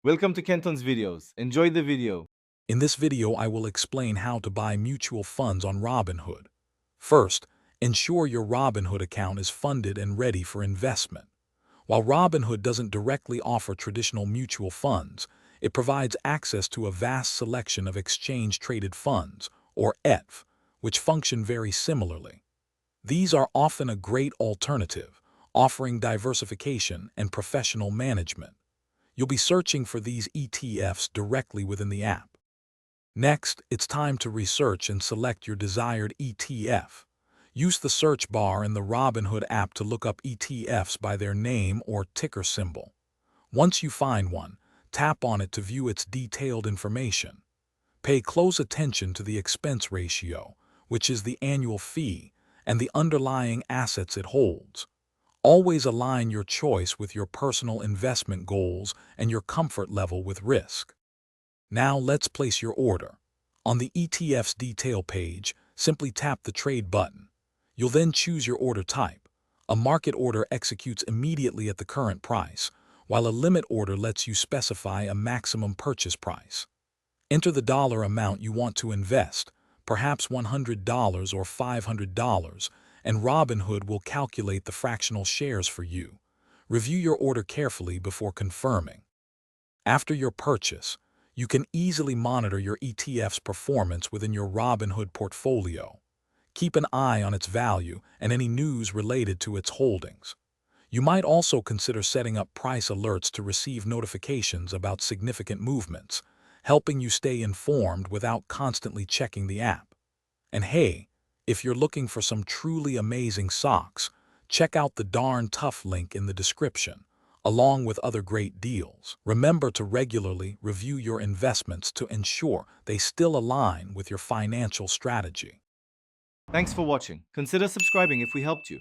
Welcome to Kenton's videos. Enjoy the video. In this video, I will explain how to buy mutual funds on Robinhood. First, ensure your Robinhood account is funded and ready for investment. While Robinhood doesn't directly offer traditional mutual funds, it provides access to a vast selection of exchange-traded funds, or ETF, which function very similarly. These are often a great alternative, offering diversification and professional management. You'll be searching for these ETFs directly within the app. Next, it's time to research and select your desired ETF. Use the search bar in the Robinhood app to look up ETFs by their name or ticker symbol. Once you find one, tap on it to view its detailed information. Pay close attention to the expense ratio, which is the annual fee, and the underlying assets it holds. Always align your choice with your personal investment goals and your comfort level with risk. Now let's place your order. On the ETF's detail page, simply tap the Trade button. You'll then choose your order type. A market order executes immediately at the current price, while a limit order lets you specify a maximum purchase price. Enter the dollar amount you want to invest, perhaps $100 or $500, and Robinhood will calculate the fractional shares for you. Review your order carefully before confirming. After your purchase, you can easily monitor your ETF's performance within your Robinhood portfolio. Keep an eye on its value and any news related to its holdings. You might also consider setting up price alerts to receive notifications about significant movements, helping you stay informed without constantly checking the app. And hey, if you're looking for some truly amazing socks, check out the Darn Tough link in the description, along with other great deals. Remember to regularly review your investments to ensure they still align with your financial strategy. Thanks for watching. Consider subscribing if we helped you.